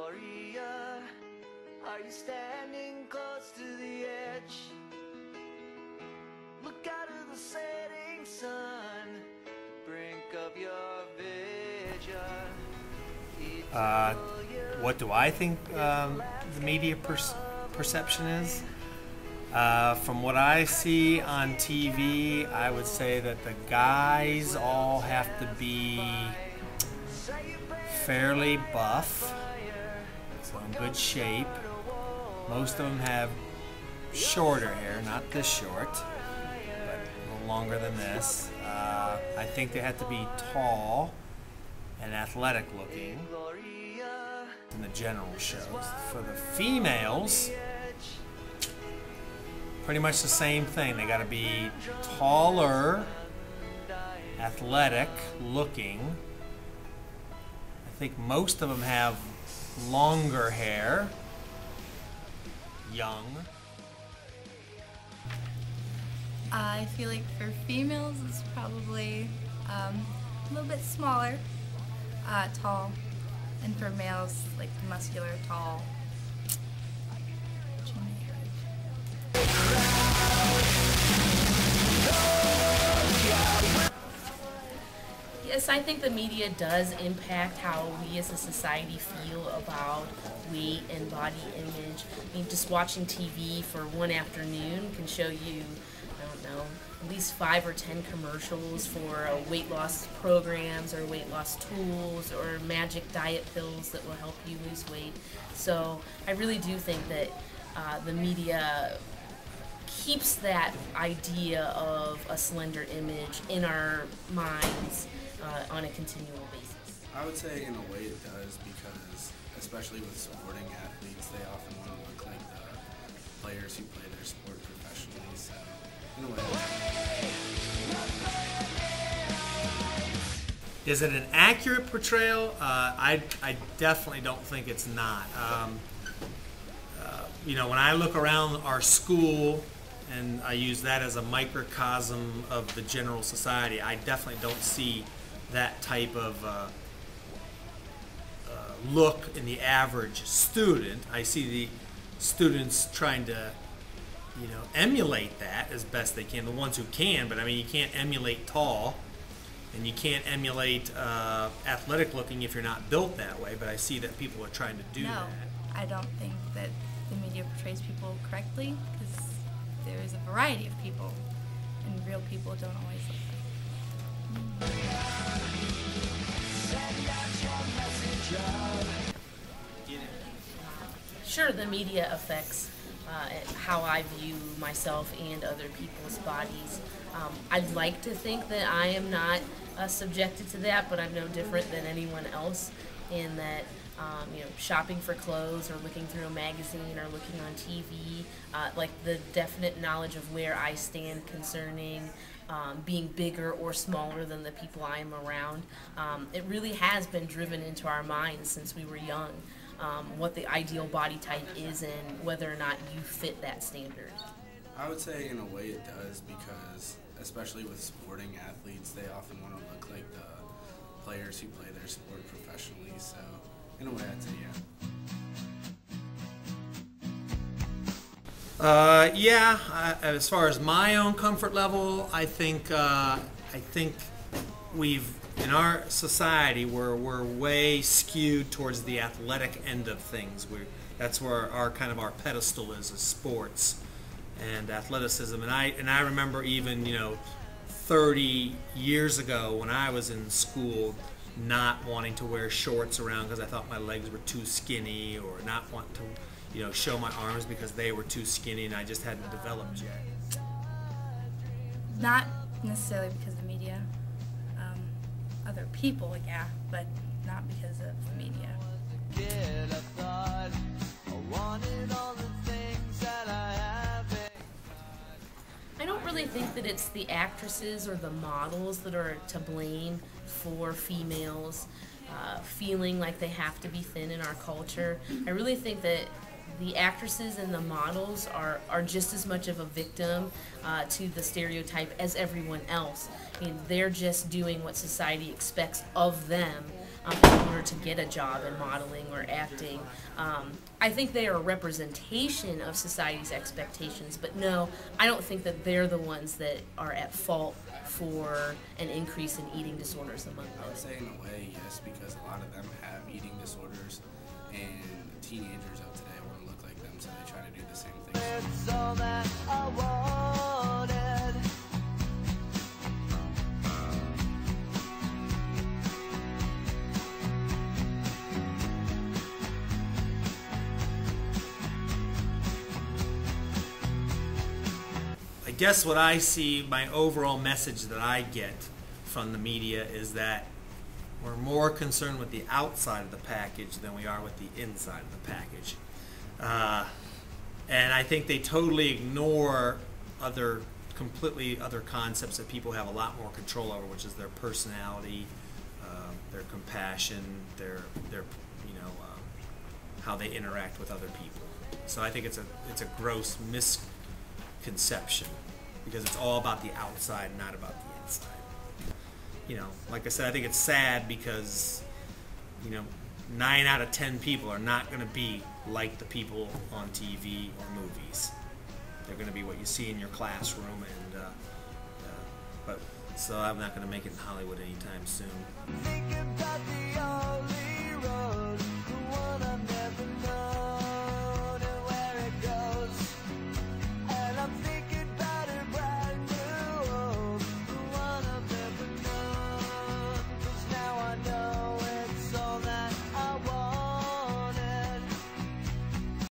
Gloria, are you standing close to the edge? Look out of the setting sun, brink of your vision. What do I think the media perception is? From what I see on TV, I would say that the guys all have to be fairly buff, so in good shape. Most of them have shorter hair, not this short, but a little longer than this. I think they have to be tall and athletic looking in the general shows. For the females, pretty much the same thing. They got to be taller, athletic looking. I think most of them have longer hair, young. I feel like for females it's probably a little bit smaller, tall, and for males like muscular, tall. Yes, I think the media does impact how we as a society feel about weight and body image. I mean, just watching TV for one afternoon can show you, I don't know, at least 5 or 10 commercials for weight loss programs or weight loss tools or magic diet pills that will help you lose weight. So I really do think that the media keeps that idea of a slender image in our minds on a continual basis. I would say in a way it does, because especially with sporting athletes, they often want to look like the players who play their sport professionally, so in a way. Is it an accurate portrayal? I definitely don't think it's not. You know, when I look around our school, and I use that as a microcosm of the general society, I definitely don't see that type of look in the average student. I see the students trying to, you know, emulate that as best they can, the ones who can, but I mean, you can't emulate tall, and you can't emulate athletic looking if you're not built that way, but I see that people are trying to do that. I don't think that the media portrays people correctly, because there is a variety of people, and real people don't always look like that. Sure, the media affects how I view myself and other people's bodies. I'd like to think that I am not subjected to that, but I'm no different than anyone else in that you know, shopping for clothes or looking through a magazine or looking on TV, like the definite knowledge of where I stand concerning being bigger or smaller than the people I am around. It really has been driven into our minds since we were young, what the ideal body type is and whether or not you fit that standard. I would say in a way it does, because especially with sporting athletes, they often want to look like the players who play their sport professionally, so in a way I'd say yeah. Yeah, as far as my own comfort level, I think we've, in our society, we're way skewed towards the athletic end of things. That's where our pedestal is sports and athleticism. And I remember even, you know, 30 years ago when I was in school, not wanting to wear shorts around because I thought my legs were too skinny, or not want to, you know, show my arms because they were too skinny and I just hadn't developed yet. Not necessarily because of the media. Other people, yeah, but not because of the media. I don't really think that it's the actresses or the models that are to blame for females feeling like they have to be thin in our culture. I really think that the actresses and the models are just as much of a victim to the stereotype as everyone else. I mean, they're just doing what society expects of them, in order to get a job in modeling or acting. I think they are a representation of society's expectations, but no, I don't think that they're the ones that are at fault for an increase in eating disorders among I women. would say in a way, yes, because a lot of them have eating disorders, and teenagers of today want to look like them, so they try to do the same thing. It's all that I wanted. I guess what I see, my overall message that I get from the media is that we're more concerned with the outside of the package than we are with the inside of the package. And I think they totally ignore completely other concepts that people have a lot more control over, which is their personality, their compassion, their how they interact with other people. So I think it's a gross misconception because it's all about the outside, not about the inside. Like I said, I think it's sad because 9 out of 10 people are not going to be like the people on TV or movies. They're going to be what you see in your classroom, so I'm not going to make it in Hollywood anytime soon. Think about the only